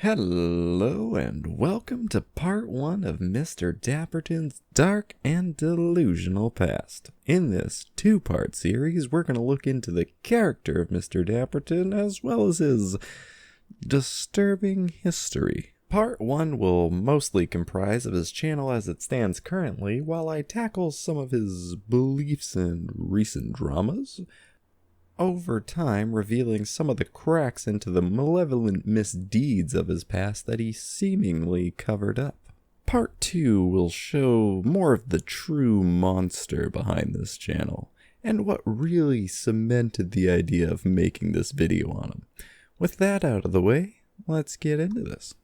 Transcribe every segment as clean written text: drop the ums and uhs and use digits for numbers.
Hello and welcome to part 1 of Mr. Dapperton's dark and delusional past. In this 2-part series, we're going to look into the character of Mr. Dapperton as well as his disturbing history. Part 1 will mostly comprise of his channel as it stands currently, while I tackle some of his beliefs and recent dramas, over time revealing some of the cracks into the malevolent misdeeds of his past that he seemingly covered up. Part 2 will show more of the true monster behind this channel, and what really cemented the idea of making this video on him. With that out of the way, let's get into this.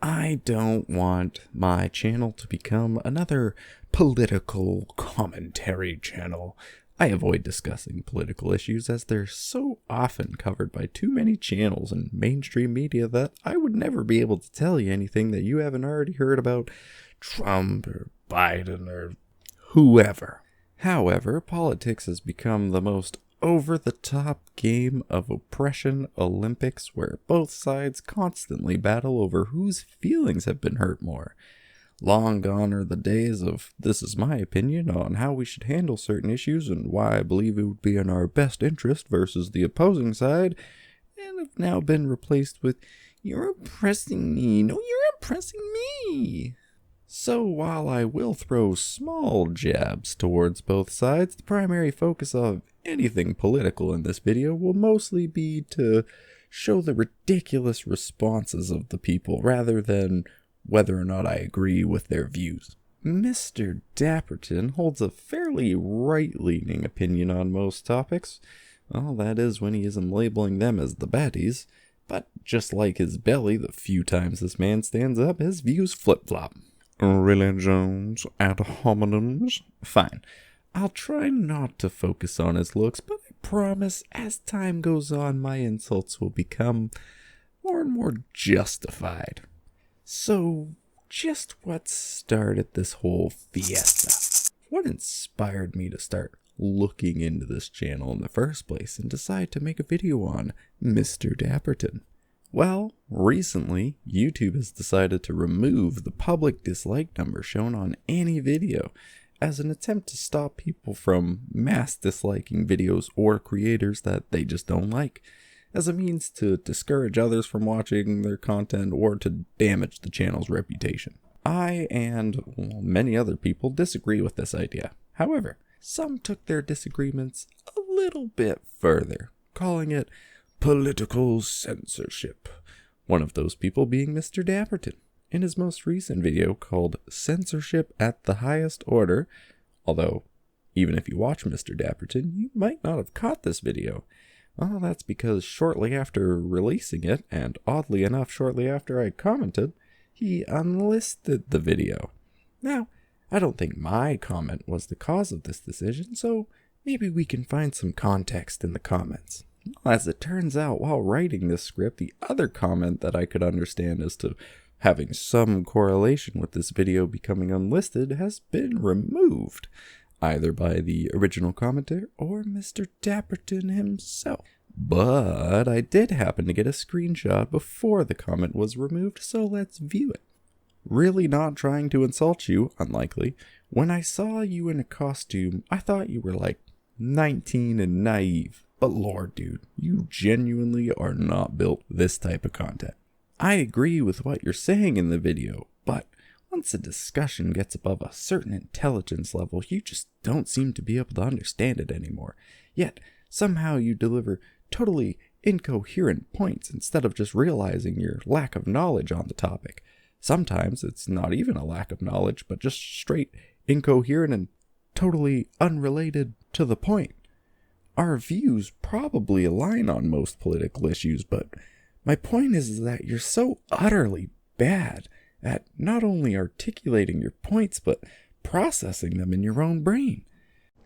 I don't want my channel to become another political commentary channel. I avoid discussing political issues as they're so often covered by too many channels and mainstream media that I would never be able to tell you anything that you haven't already heard about Trump or Biden or whoever. However, politics has become the most over-the-top game of oppression Olympics where both sides constantly battle over whose feelings have been hurt more. Long gone are the days of, this is my opinion on how we should handle certain issues and why I believe it would be in our best interest versus the opposing side, and have now been replaced with, you're oppressing me, no, you're oppressing me. So while I will throw small jabs towards both sides, the primary focus of anything political in this video will mostly be to show the ridiculous responses of the people rather than whether or not I agree with their views. Mr. Dapperton holds a fairly right-leaning opinion on most topics. Well, that is when he isn't labeling them as the baddies. But just like his belly, the few times this man stands up, his views flip-flop. Religions, ad hominems. Fine. I'll try not to focus on his looks, but I promise as time goes on, my insults will become more and more justified. So, just what started this whole fiesta? What inspired me to start looking into this channel in the first place and decide to make a video on Mr. Dapperton? Well, recently, YouTube has decided to remove the public dislike number shown on any video as an attempt to stop people from mass disliking videos or creators that they just don't like, as a means to discourage others from watching their content or to damage the channel's reputation. I and many other people disagree with this idea. However, some took their disagreements a little bit further, calling it political censorship. One of those people being Mr. Dapperton. In his most recent video called Censorship at the Highest Order, although even if you watch Mr. Dapperton, you might not have caught this video. Well, that's because shortly after releasing it, and oddly enough shortly after I commented, he unlisted the video. Now, I don't think my comment was the cause of this decision, so maybe we can find some context in the comments. As it turns out, while writing this script, the other comment that I could understand as to having some correlation with this video becoming unlisted has been removed, either by the original commenter or Mr. Dapperton himself. But I did happen to get a screenshot before the comment was removed, so let's view it. Really not trying to insult you, unlikely. When I saw you in a costume, I thought you were like 19 and naive. But lord, dude, you genuinely are not built for this type of content. I agree with what you're saying in the video, but once a discussion gets above a certain intelligence level, you just don't seem to be able to understand it anymore. Yet, somehow you deliver totally incoherent points instead of just realizing your lack of knowledge on the topic. Sometimes it's not even a lack of knowledge, but just straight incoherent and totally unrelated to the point. Our views probably align on most political issues, but my point is that you're so utterly bad at not only articulating your points, but processing them in your own brain.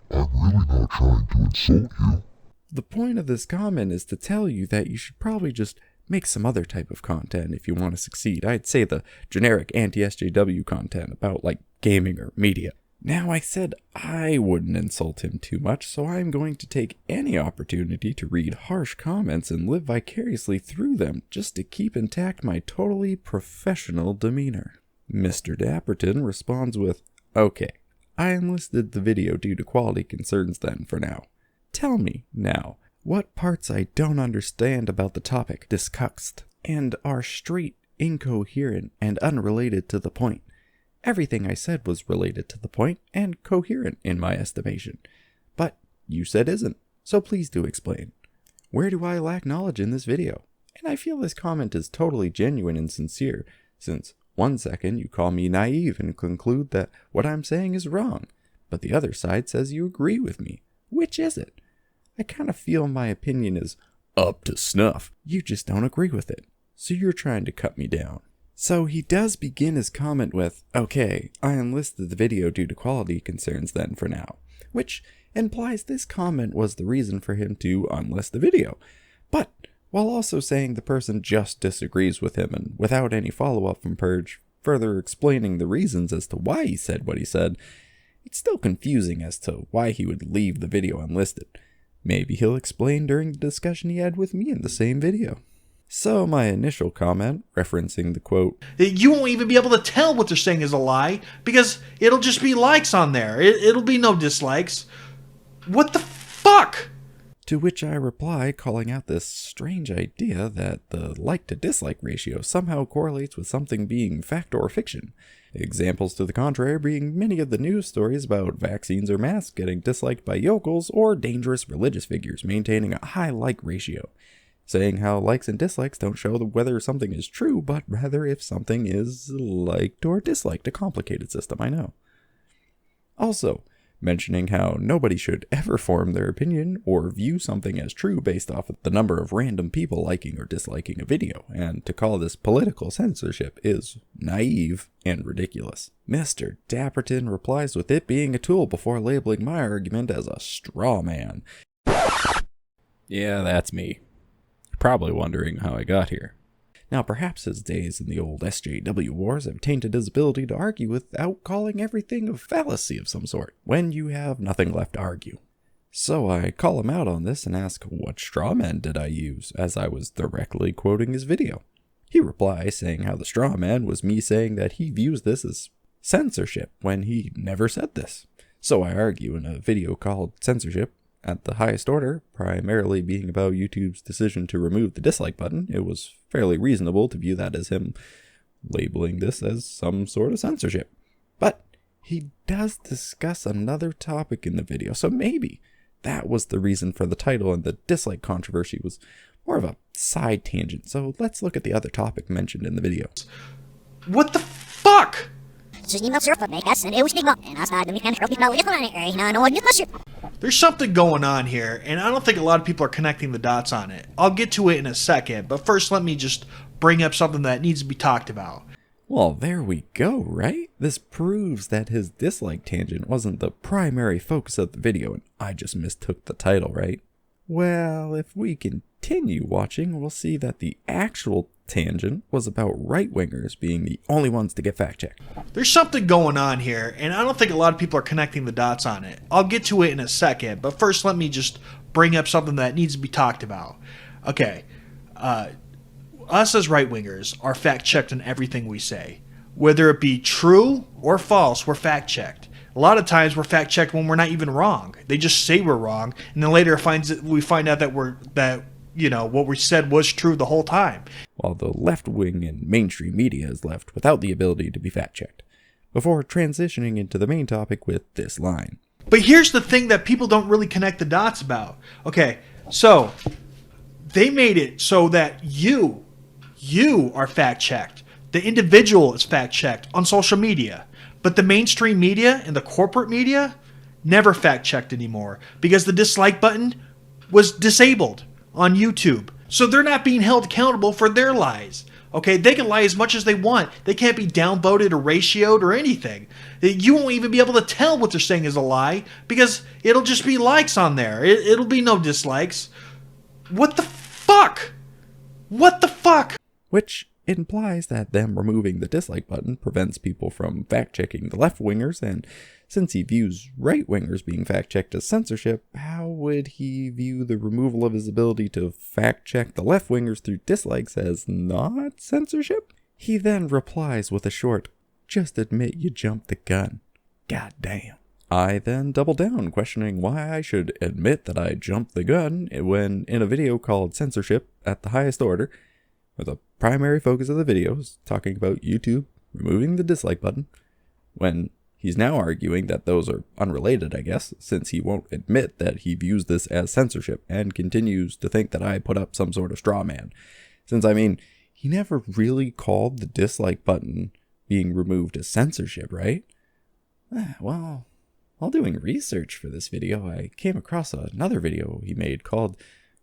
I'm really not trying to insult you. The point of this comment is to tell you that you should probably just make some other type of content if you want to succeed. I'd say the generic anti-SJW content about like gaming or media. Now, I said I wouldn't insult him too much, so I'm going to take any opportunity to read harsh comments and live vicariously through them just to keep intact my totally professional demeanor. Mr. Dapperton responds with, "Okay, I enlisted the video due to quality concerns then for now. Tell me, now, what parts I don't understand about the topic discussed and are straight incoherent and unrelated to the point. Everything I said was related to the point and coherent in my estimation. But you said isn't, so please do explain. Where do I lack knowledge in this video?" And I feel this comment is totally genuine and sincere, since one second you call me naive and conclude that what I'm saying is wrong, but the other side says you agree with me. Which is it? I kind of feel my opinion is up to snuff. You just don't agree with it, so you're trying to cut me down. So he does begin his comment with, "Okay, I enlisted the video due to quality concerns then for now," which implies this comment was the reason for him to unlist the video, but while also saying the person just disagrees with him and without any follow-up from Purge, further explaining the reasons as to why he said what he said. It's still confusing as to why he would leave the video unlisted. Maybe he'll explain during the discussion he had with me in the same video. So my initial comment, referencing the quote, "You won't even be able to tell what they're saying is a lie because it'll just be likes on there. It'll be no dislikes. What the fuck?" To which I reply, calling out this strange idea that the like to dislike ratio somehow correlates with something being fact or fiction. Examples to the contrary being many of the news stories about vaccines or masks getting disliked by yokels or dangerous religious figures maintaining a high like ratio. Saying how likes and dislikes don't show whether something is true, but rather if something is liked or disliked. A complicated system, I know. Also, mentioning how nobody should ever form their opinion or view something as true based off of the number of random people liking or disliking a video, and to call this political censorship is naive and ridiculous. Mr. Dapperton replies with it being a tool before labeling my argument as a straw man. Yeah, that's me. Probably wondering how I got here. Now, perhaps his days in the old SJW wars have tainted his ability to argue without calling everything a fallacy of some sort, when you have nothing left to argue. So I call him out on this and ask what straw man did I use, as I was directly quoting his video. He replies saying how the straw man was me saying that he views this as censorship, when he never said this. So I argue in a video called Censorship, at the highest order, primarily being about YouTube's decision to remove the dislike button, it was fairly reasonable to view that as him labeling this as some sort of censorship. But he does discuss another topic in the video, so maybe that was the reason for the title, and the dislike controversy was more of a side tangent. So let's look at the other topic mentioned in the video. What the fuck? There's something going on here, and I don't think a lot of people are connecting the dots on it. I'll get to it in a second, but first let me just bring up something that needs to be talked about. Well, there we go, right? This proves that his dislike tangent wasn't the primary focus of the video, and I just mistook the title, right? Well, if we continue watching, we'll see that the actual tangent was about right-wingers being the only ones to get fact-checked. There's something going on here, and I don't think a lot of people are connecting the dots on it. I'll get to it in a second, but first let me just bring up something that needs to be talked about. Okay, us as right-wingers are fact-checked on everything we say. Whether it be true or false, we're fact-checked. A lot of times we're fact-checked when we're not even wrong. They just say we're wrong, and then later we find out that what we said was true the whole time. While the left wing and mainstream media is left without the ability to be fact-checked. Before transitioning into the main topic with this line. But here's the thing that people don't really connect the dots about. Okay, so they made it so that you are fact-checked. The individual is fact-checked on social media. But the mainstream media and the corporate media never fact-checked anymore because the dislike button was disabled on YouTube. So they're not being held accountable for their lies. Okay, they can lie as much as they want. They can't be downvoted or ratioed or anything. You won't even be able to tell what they're saying is a lie because it'll just be likes on there. It'll be no dislikes. What the fuck? What the fuck? Which It implies that them removing the dislike button prevents people from fact-checking the left-wingers, and since he views right-wingers being fact-checked as censorship, how would he view the removal of his ability to fact-check the left-wingers through dislikes as not censorship? He then replies with a short, "Just admit you jumped the gun." God damn. I then double down, questioning why I should admit that I jumped the gun when in a video called Censorship at the Highest Order, where the primary focus of the video is talking about YouTube removing the dislike button, when he's now arguing that those are unrelated, I guess, since he won't admit that he views this as censorship and continues to think that I put up some sort of straw man. Since, I mean, he never really called the dislike button being removed as censorship, right? Well, while doing research for this video, I came across another video he made called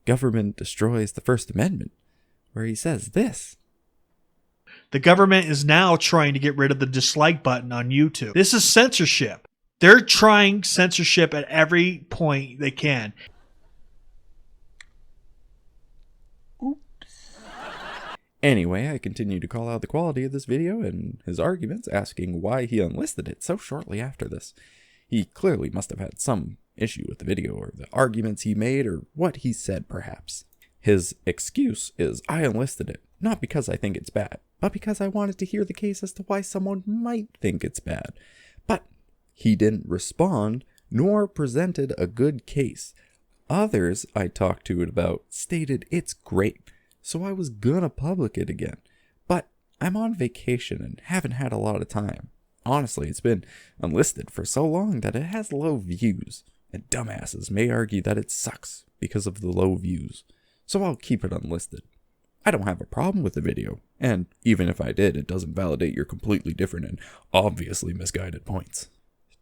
Government Destroys the First Amendment, where he says this. The government is now trying to get rid of the dislike button on YouTube. This is censorship. They're trying censorship at every point they can. Anyway, I continue to call out the quality of this video and his arguments, asking why he unlisted it so shortly after this. He clearly must have had some issue with the video, or the arguments he made, or what he said, perhaps. His excuse is, I unlisted it, not because I think it's bad, but because I wanted to hear the case as to why someone might think it's bad. But he didn't respond, nor presented a good case. Others I talked to it about stated it's great, so I was gonna public it again. But I'm on vacation and haven't had a lot of time. Honestly, it's been unlisted for so long that it has low views, and dumbasses may argue that it sucks because of the low views. So I'll keep it unlisted. I don't have a problem with the video, and even if I did, it doesn't validate your completely different and obviously misguided points.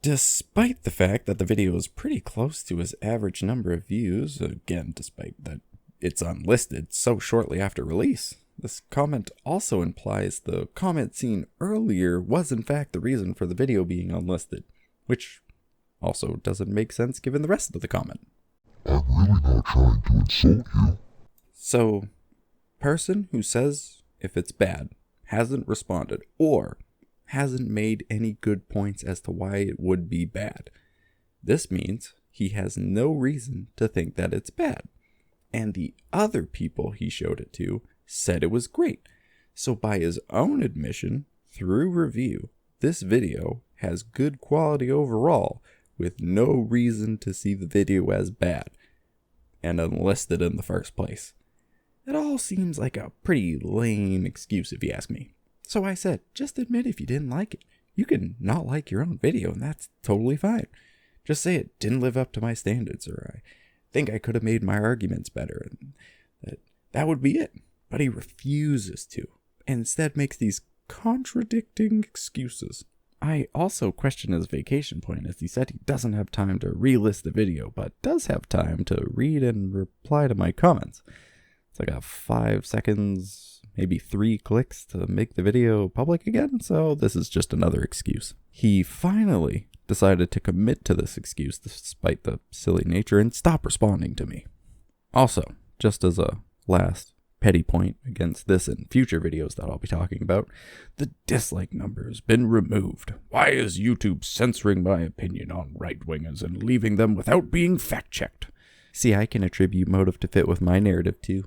Despite the fact that the video is pretty close to his average number of views, again, despite that it's unlisted so shortly after release, this comment also implies the comment seen earlier was in fact the reason for the video being unlisted, which also doesn't make sense given the rest of the comment. I'm really not trying to insult you. So, person who says if it's bad hasn't responded or hasn't made any good points as to why it would be bad. This means he has no reason to think that it's bad. And the other people he showed it to said it was great. So by his own admission, through review, this video has good quality overall with no reason to see the video as bad and unlisted in the first place. It all seems like a pretty lame excuse if you ask me. So I said, just admit if you didn't like it. You can not like your own video and that's totally fine. Just say it didn't live up to my standards, or I think I could have made my arguments better, and that would be it. But he refuses to, and instead makes these contradicting excuses. I also question his vacation point, as he said he doesn't have time to relist the video, but does have time to read and reply to my comments. It's like a 5 seconds, maybe 3 clicks to make the video public again, so this is just another excuse. He finally decided to commit to this excuse despite the silly nature and stop responding to me. Also, just as a last petty point against this and future videos that I'll be talking about, the dislike number's been removed. Why is YouTube censoring my opinion on right-wingers and leaving them without being fact-checked? See, I can attribute motive to fit with my narrative too.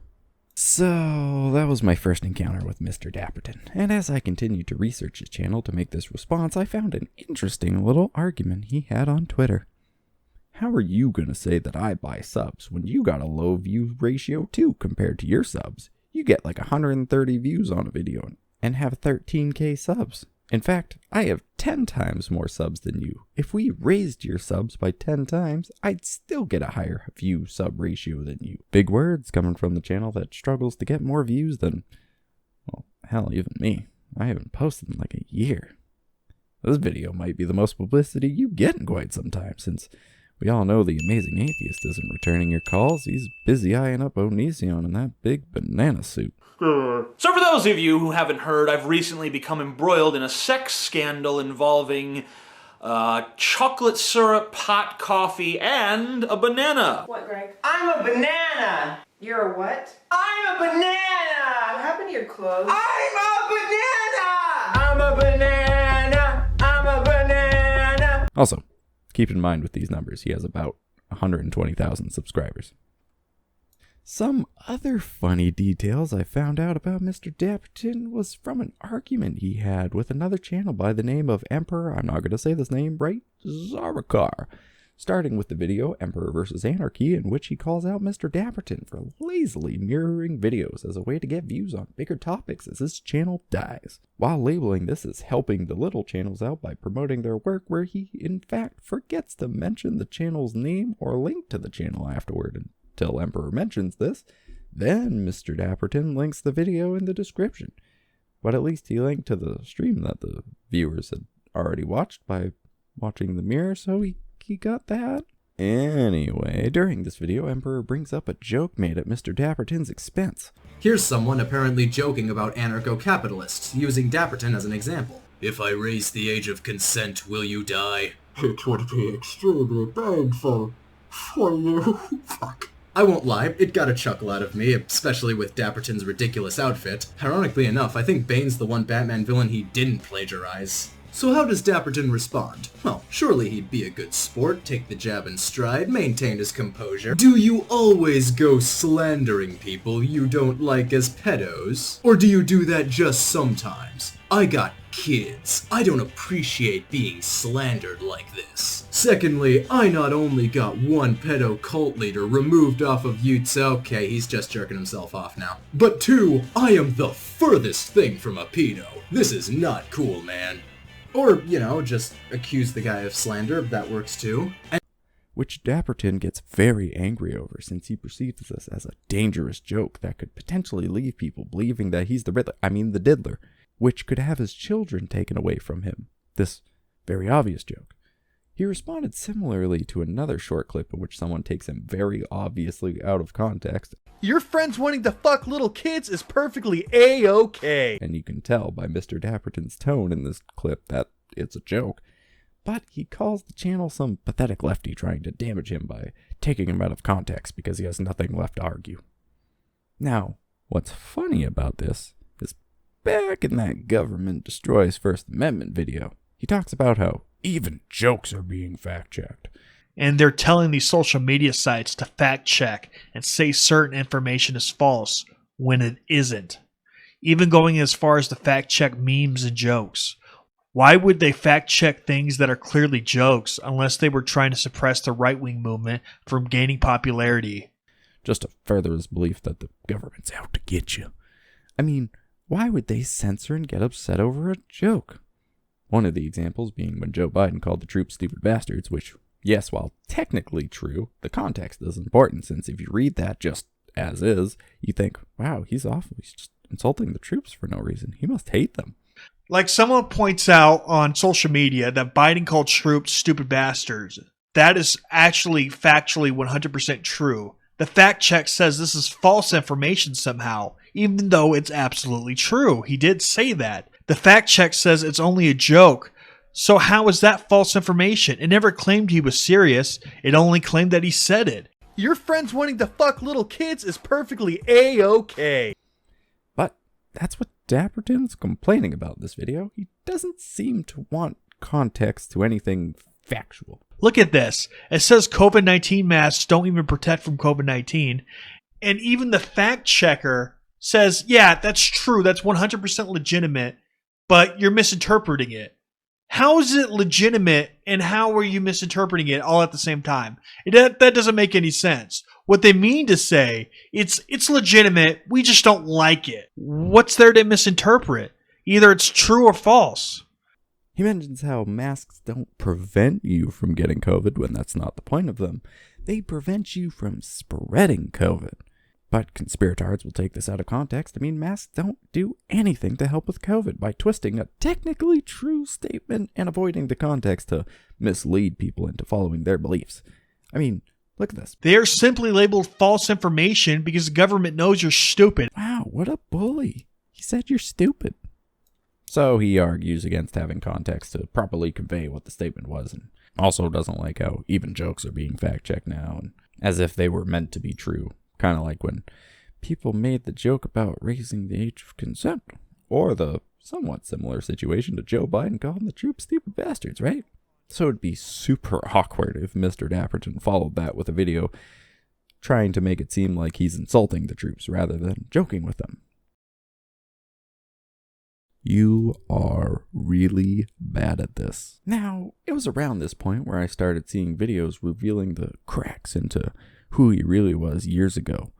So, that was my first encounter with Mr. Dapperton, and as I continued to research his channel to make this response, I found an interesting little argument he had on Twitter. How are you gonna say that I buy subs when you got a low view ratio too compared to your subs? You get like 130 views on a video and have 13k subs. In fact, I have 10 times more subs than you. If we raised your subs by 10 times, I'd still get a higher view sub ratio than you. Big words coming from the channel that struggles to get more views than, well, hell, even me. I haven't posted in like a year. This video might be the most publicity you get in quite some time, since we all know the amazing atheist isn't returning your calls. He's busy eyeing up Onision in that big banana suit. So for those of you who haven't heard, I've recently become embroiled in a sex scandal involving chocolate syrup, hot coffee, and a banana. What, Greg? I'm a banana! You're a what? I'm a banana! What happened to your clothes? I'm a banana! I'm a banana! Also, keep in mind with these numbers, he has about 120,000 subscribers. Some other funny details I found out about Mr. Dapperton was from an argument he had with another channel by the name of Emperor, I'm not going to say this name right, Zarikar, starting with the video Emperor vs. Anarchy, in which he calls out Mr. Dapperton for lazily mirroring videos as a way to get views on bigger topics as his channel dies, while labeling this as helping the little channels out by promoting their work, where he in fact forgets to mention the channel's name or link to the channel afterward. Until Emperor mentions this, then Mr. Dapperton links the video in the description. But at least he linked to the stream that the viewers had already watched by watching the mirror, so he got that. Anyway, during this video, Emperor brings up a joke made at Mr. Dapperton's expense. Here's someone apparently joking about anarcho-capitalists, using Dapperton as an example. If I raise the age of consent, will you die? It would be extremely painful for you. Fuck. I won't lie, it got a chuckle out of me, especially with Dapperton's ridiculous outfit. Ironically enough, I think Bane's the one Batman villain he didn't plagiarize. So how does Dapperton respond? Well, surely he'd be a good sport, take the jab in stride, maintain his composure. Do you always go slandering people you don't like as pedos? Or do you do that just sometimes? I got kids. I don't appreciate being slandered like this. Secondly, I not only got one pedo cult leader removed off of okay, he's just jerking himself off now. But two, I am the furthest thing from a pedo. This is not cool, man. Or, you know, just accuse the guy of slander, that works too. Which Dapperton gets very angry over, since he perceives this as a dangerous joke that could potentially leave people believing that he's the diddler, which could have his children taken away from him. This very obvious joke. He responded similarly to another short clip in which someone takes him very obviously out of context. Your friends wanting to fuck little kids is perfectly A-okay. And you can tell by Mr. Dapperton's tone in this clip that it's a joke. But he calls the channel some pathetic lefty trying to damage him by taking him out of context because he has nothing left to argue. Now, what's funny about this is back in that government destroys First Amendment video, he talks about how even jokes are being fact-checked. And they're telling these social media sites to fact check and say certain information is false when it isn't. Even going as far as to fact check memes and jokes. Why would they fact check things that are clearly jokes unless they were trying to suppress the right-wing movement from gaining popularity? Just to further his belief that the government's out to get you. I mean, why would they censor and get upset over a joke? One of the examples being when Joe Biden called the troops stupid bastards, which, yes, while technically true, the context is important, since if you read that just as is, you think, wow, he's awful. He's just insulting the troops for no reason. He must hate them. Like someone points out on social media that Biden called troops stupid bastards. That is actually factually 100% true. The fact check says this is false information somehow, even though it's absolutely true. He did say that. The fact check says it's only a joke. So how is that false information? It never claimed he was serious. It only claimed that he said it. Your friends wanting to fuck little kids is perfectly A-okay. But that's what Dapperton's complaining about in this video. He doesn't seem to want context to anything factual. Look at this. It says COVID-19 masks don't even protect from COVID-19. And even the fact checker says, yeah, that's true. That's 100% legitimate. But you're misinterpreting it. How is it legitimate and how are you misinterpreting it all at the same time? That doesn't make any sense. What they mean to say, it's legitimate, we just don't like it. What's there to misinterpret? Either it's true or false. He mentions how masks don't prevent you from getting COVID when that's not the point of them. They prevent you from spreading COVID. But conspiratards will take this out of context. I mean, masks don't do anything to help with COVID by twisting a technically true statement and avoiding the context to mislead people into following their beliefs. I mean, look at this. They are simply labeled false information because the government knows you're stupid. Wow, what a bully. He said you're stupid. So he argues against having context to properly convey what the statement was, and also doesn't like how even jokes are being fact-checked now, and as if they were meant to be true Kind of like when people made the joke about raising the age of consent, or the somewhat similar situation to Joe Biden calling the troops stupid bastards, right? So it'd be super awkward if Mr. Dapperton followed that with a video trying to make it seem like he's insulting the troops rather than joking with them. You are really bad at this. Now, it was around this point where I started seeing videos revealing the cracks into who he really was years ago.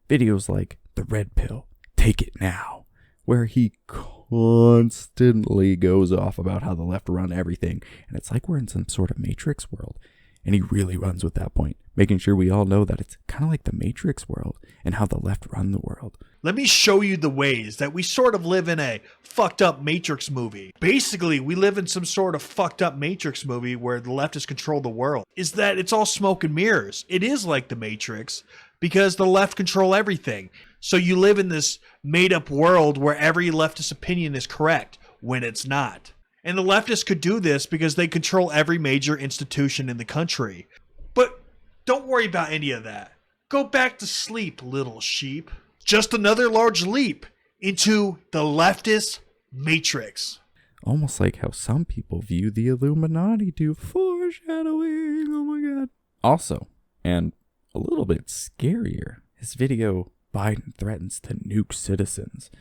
Videos like The Red Pill, Take It Now, where he constantly goes off about how the left run everything, and it's like we're in some sort of Matrix world. And he really runs with that point, making sure we all know that it's kind of like the Matrix world and how the left run the world. Let me show you the ways that we sort of live in a fucked up Matrix movie. Basically, we live in some sort of fucked up Matrix movie where the leftists control the world. Is that it's all smoke and mirrors. It is like the Matrix because the left control everything. So you live in this made up world where every leftist opinion is correct when it's not. And the leftists could do this because they control every major institution in the country. But don't worry about any of that. Go back to sleep, little sheep. Just another large leap into the leftist matrix. Almost like how some people view the Illuminati do. Foreshadowing, oh my god. Also, and a little bit scarier, his video, Biden Threatens to Nuke Citizens,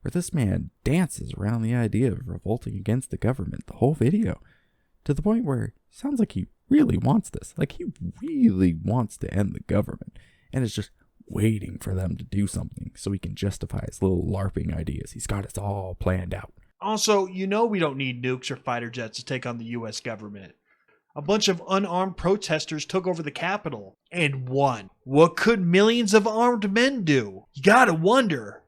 where this man dances around the idea of revolting against the government the whole video, to the point where it sounds like he really wants this. Like he really wants to end the government, and is just waiting for them to do something so he can justify his little LARPing ideas. He's got it all planned out. Also, you know we don't need nukes or fighter jets to take on the US government. A bunch of unarmed protesters took over the Capitol and won. What could millions of armed men do? You gotta wonder.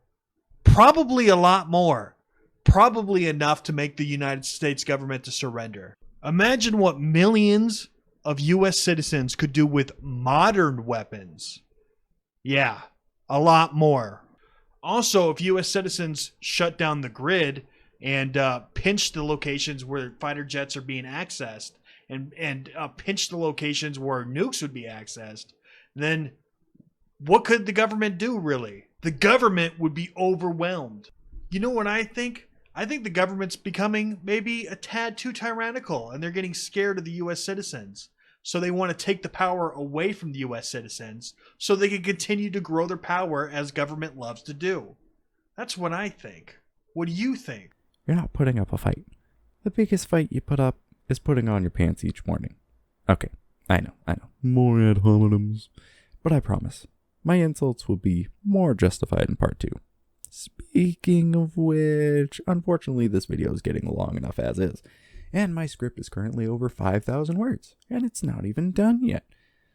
Probably a lot more. Probably enough to make the United States government to surrender. Imagine what millions of US citizens could do with modern weapons. Yeah, a lot more. Also, if US citizens shut down the grid and pinch the locations where fighter jets are being accessed and pinch the locations where nukes would be accessed, then what could the government do, really? The government would be overwhelmed. You know what I think? I think the government's becoming maybe a tad too tyrannical, and they're getting scared of the U.S. citizens. So they want to take the power away from the U.S. citizens so they can continue to grow their power as government loves to do. That's what I think. What do you think? You're not putting up a fight. The biggest fight you put up is putting on your pants each morning. Okay, I know. More ad hominems. But I promise, my insults will be more justified in part 2. Speaking of which, unfortunately this video is getting long enough as is, and my script is currently over 5,000 words, and it's not even done yet.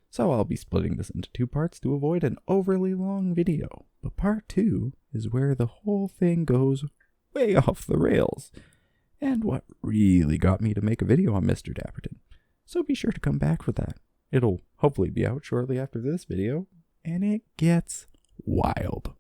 So I'll be splitting this into 2 parts to avoid an overly long video. But part 2 is where the whole thing goes way off the rails, and what really got me to make a video on Mr. Dapperton. So be sure to come back for that. It'll hopefully be out shortly after this video, and it gets wild.